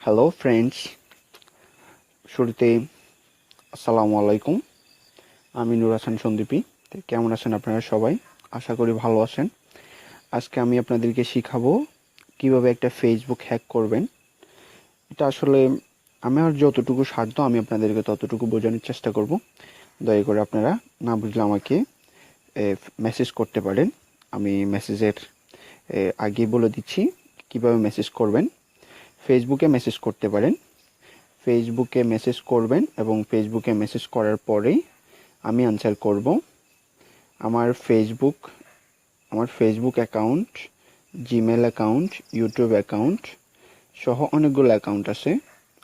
Hello friends, শুরুতে আসসালামু আলাইকুম। আমি নূর হাসান সন্দীপী। কেমন আছেন আপনারা সবাই? আশা করি ভালো আছেন। আজকে আমি আপনাদেরকে শিখাবো কিভাবে একটা ফেসবুক হ্যাক করবেন। এটা আসলে আমার যতটুকু সাধ্য আমি আপনাদেরকে ততটুকু বোঝানোর চেষ্টা করব। দয়া করে আপনারা না বুঝলে আমাকে মেসেজ করতে পারেন। আমি মেসেজের আগেই বলে দিচ্ছি কিভাবে মেসেজ করবেন। ফেসবুকে মেসেজ করতে পারেন। ফেসবুকে মেসেজ করবেন এবং ফেসবুকে মেসেজ করার পরেই আমি আনসার করব। আমার Facebook account, Gmail account, YouTube account সহ অনেকগুলো অ্যাকাউন্ট আছে।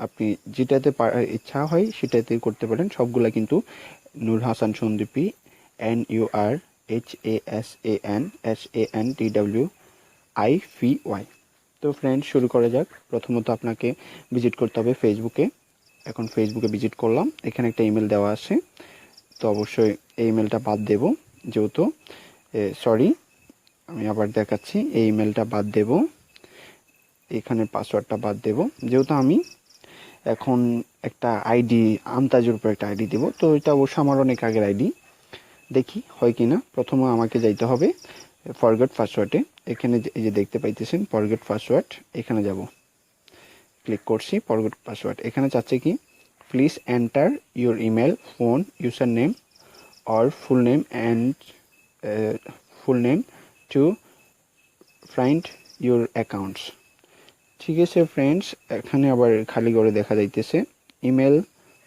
আপনি যেটাতে ইচ্ছা হয় সেটাতেই করতে পারেন। সবগুলা কিন্তু নূর হাসান সন্দীপী, NURHASANSANDWIPY। তো ফ্রেন্ড, শুরু করা যাক। প্রথমত আপনাকে ভিজিট করতে হবে ফেসবুকে। এখন ফেসবুকে ভিজিট করলাম, এখানে একটা ইমেল দেওয়া আছে। তো অবশ্যই এই ইমেলটা বাদ দেব, যেহেতু সরি, আমি আবার দেখাচ্ছি, এই ইমেলটা বাদ দেব, এখানে পাসওয়ার্ডটা বাদ দেব, যেহেতু আমি এখন একটা আইডি, আমতাজের উপর একটা আইডি দেব। তো এটা অবশ্য আমার অনেক আগের আইডি, দেখি হয় কি না। প্রথমে আমাকে যাইতে হবে ফরগেট পাসওয়ার্ডে। এখানে এই যে দেখতে পাইতেছেন ফরগেট পাসওয়ার্ড, এখানে যাব, ক্লিক করছি ফরগেট পাসওয়ার্ড। এখানে চাচ্ছে কি, please enter your email, phone, user name or full name and full name to find your accounts। ঠিক আছে ফ্রেন্ডস, এখানে আবার খালি করে দেখা যাইতেছে ইমেল,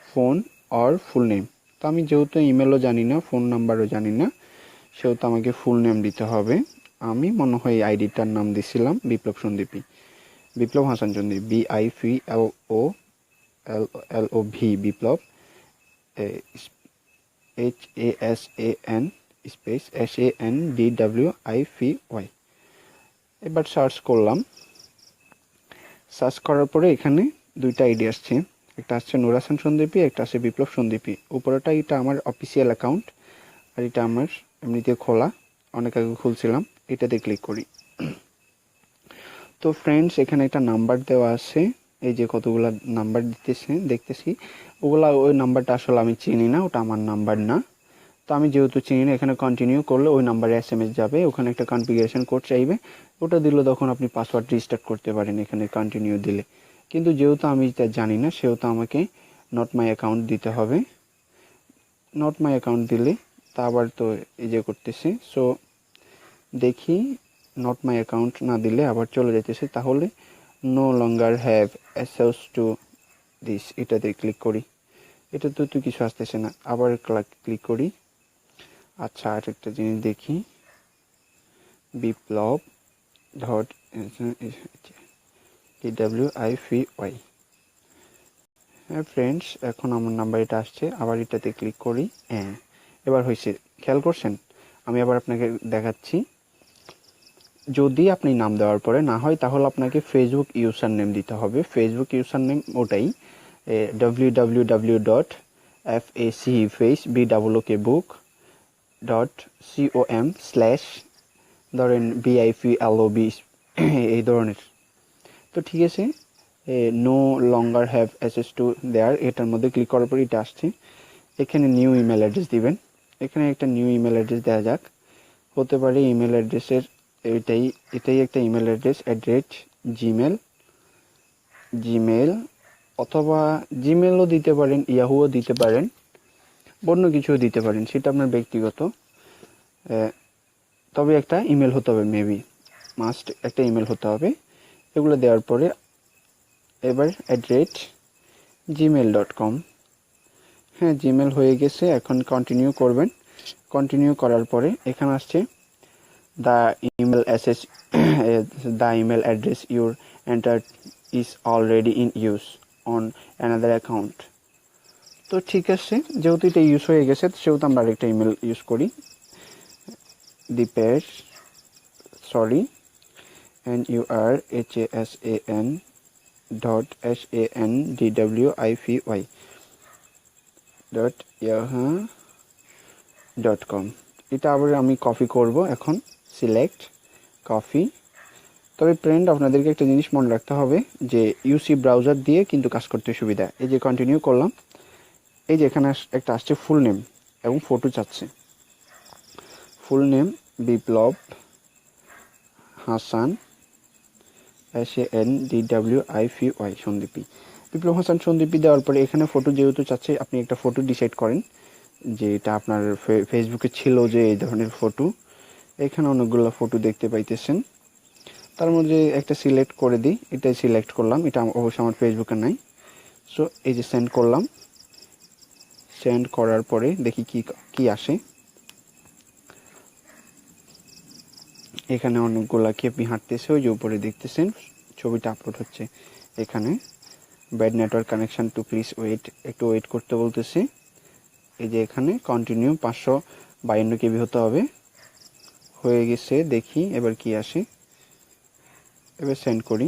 ফোন আর ফুল নেম। তো আমি যেহেতু ইমেলও জানি না, ফোন নাম্বারও জানি না, সেহেতু আমাকে ফুল নেম দিতে হবে। আমি মনে হয় এই আইডিটার নাম দিছিলাম বিপ্লব সন্দীপী, বিপ্লব হাসান সন্দীপ, BIPLOV, বিপ্লব HASAN স্পেস SANDWIPY। এবার সার্চ করলাম। সার্চ করার পরে এখানে দুইটা আইডি আসছে, একটা আসছে নূর হাসান সন্দীপী, একটা আছে বিপ্লব সন্দীপী। উপরেটা এটা আমার অফিসিয়াল অ্যাকাউন্ট, আর এটা আমার এমনিতে খোলা, অনেক আগে খুলছিলাম। এটাতে ক্লিক করি। তো ফ্রেন্ডস, এখানে একটা নাম্বার দেওয়া আছে, এই যে কতগুলা নাম্বার দেখতেছি, ওই নাম্বারটা আসলে আমি চিনি না, ওটা আমার নাম্বার না। তো আমি যেহেতু চিনি না, এখানে কন্টিনিউ করলে ওই নাম্বারে SMS যাবে, ওখানে একটা কনফিগারেশন কোড চাইবে, ওটা দিলে তখন আপনি পাসওয়ার্ড রিস্টার্ট করতে পারেন এখানে কন্টিনিউ দিলে। কিন্তু যেহেতু আমি এটা জানি না, সেহেতু আমাকে নট মাই অ্যাকাউন্ট দিতে হবে। নট মাই অ্যাকাউন্ট দিলে তা আবার তো এই যে করতেছে। সো দেখি, নট মাই অ্যাকাউন্ট না দিলে আবার চলে যেতেছে, তাহলে no longer have access to this, এটাতে ক্লিক করি। এটা তো কিছু আসতেছে না, আবার ক্লিক করি। আচ্ছা, আর একটা জিনিস দেখি, বিপ্লব ডট DWIPY। হ্যাঁ ফ্রেন্ডস, এখন আমার নাম্বার এটা আসছে, আবার এটাতে ক্লিক করি। হ্যাঁ, এবার হয়েছে, খেয়াল করছেন? আমি আবার আপনাকে দেখাচ্ছি। যদি আপনি নাম দেওয়ার পরে না হয়, তাহলে আপনাকে ফেসবুক ইউজার নেম দিতে হবে। ফেসবুক ইউজার নেম ওটাই www.facebook.com/ ধরেন BIPLOB, এই ধরনের। তো ঠিক আছে, no longer have access to there, এটার মধ্যে ক্লিক করার পর এটা আসছে। এখানে নিউ ইমেল অ্যাড্রেস দিবেন। এখানে একটা নিউ ইমেল অ্যাড্রেস দেওয়া যাক। হতে পারে ইমেল অ্যাড্রেসের এটাই একটা ইমেল অ্যাড্রেস, জিমেল, অথবা জিমেলও দিতে পারেন, ইয়াহুও দিতে পারেন, অন্য কিছুও দিতে পারেন, সেটা আপনার ব্যক্তিগত। তবে একটা ইমেল হতে হবে, মেবি মাস্ট একটা ইমেল হতে হবে। এগুলো দেওয়ার পরে এবার @gmail.com। হ্যাঁ, জিমেল হয়ে গেছে। এখন কন্টিনিউ করবেন। কন্টিনিউ করার পরে এখানে আসছে the email access the email address your enter is already in use on another account. তো ঠিক আছে, যেহেতু এটা ইউজ হয়ে গেছে, সেহেতু আমরা আরেকটা ইমেল ইউজ করি, দীপেশ সরি NURHASANDWIPY.yahoo.com। এটা আবার আমি কপি করব। এখন সিলেক্ট, কপি, তবে ফ্রেন্ড আপনাদেরকে একটা জিনিস মনে রাখতে হবে যে ইউসি ব্রাউজার দিয়ে কিন্তু কাজ করতে সুবিধা। এই যে কন্টিনিউ করলাম, এই যে এখানে একটা আসছে ফুল নেম এবং ফটো চাচ্ছে। ফুল নেম বিপ্লব হাসান SANDWIPY সন্দীপী, বিপ্লব হাসান সন্দীপী দেওয়ার পরে এখানে ফটো যেহেতু চাচ্ছে, আপনি একটা ফটো ডিসাইড করেন যে এটা আপনার ফেসবুকে ছিল যে এই ধরনের ফটো। এখানে অনেকগুলো ফটো দেখতে পাইতেছেন, তার মধ্যে একটা সিলেক্ট করে দিই। এটাই সিলেক্ট করলাম, এটা অবশ্য আমার ফেসবুকে নাই। সো এই যে সেন্ড করলাম, সেন্ড করার পরে দেখি কি আসে। এখানে অনেকগুলা কেপি হাঁটতেছে, ওই যে উপরে দেখতেছেন ছবিটা আপলোড হচ্ছে। এখানে bad network connection to please wait, একটু ওয়েট করতে বলতেছি। এই যে এখানে কন্টিনিউ 552 কেবি হতে হবে, হয়ে গেছে। দেখি এবার কি আসে, এবার সেন্ড করি।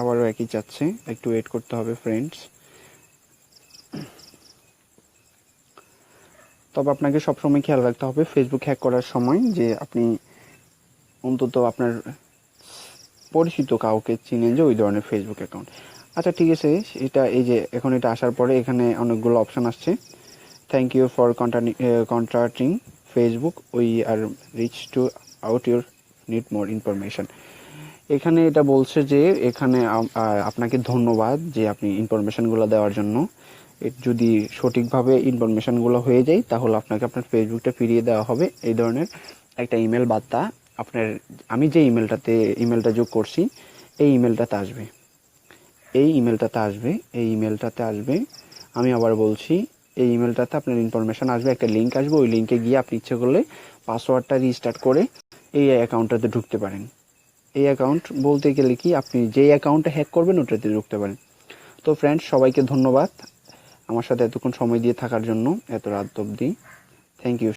আবারও একই চাচ্ছে, একটু ওয়েট করতে হবে ফ্রেন্ডস। তবে আপনাকে সবসময় খেয়াল রাখতে হবে ফেসবুক হ্যাক করার সময় যে আপনি অন্তত আপনার পরিচিত কাউকে চিনেন যে ওই ধরনের ফেসবুক অ্যাকাউন্ট। আচ্ছা ঠিক আছে, এটা এই যে এখন এটা আসার পরে এখানে অনেকগুলো অপশান আসছে। Thank you for contacting Facebook, we are reach to out your need more information. এখানে এটা বলছে যে এখানে আপনাকে ধন্যবাদ যে আপনি ইনফরমেশনগুলো দেওয়ার জন্য। যদি সঠিকভাবে ইনফরমেশনগুলো হয়ে যায় তাহলে আপনাকে আপনার ফেসবুকটা ফিরিয়ে দেওয়া হবে, এই ধরনের একটা ইমেল বার্তা আপনার, আমি যে ইমেলটা যোগ করছি এই ইমেলটাতে আসবে, এই ইমেলটাতে আসবে। আমি আবার বলছি, এই ইমেলটাতে আপনার ইনফরমেশন আসবে, একটা লিঙ্ক আসবে, ওই লিঙ্কে গিয়ে আপনি ইচ্ছে করলে পাসওয়ার্ডটা রিস্টার্ট করে এই অ্যাকাউন্টটাতে ঢুকতে পারেন। এই অ্যাকাউন্ট বলতে গেলে কি, আপনি যেই অ্যাকাউন্টটা হ্যাক করবেন ওটাতে ঢুকতে পারেন। তো ফ্রেন্ডস, সবাইকে ধন্যবাদ আমার সাথে এতক্ষণ সময় দিয়ে থাকার জন্য, এত রাত অবধি। Thank you.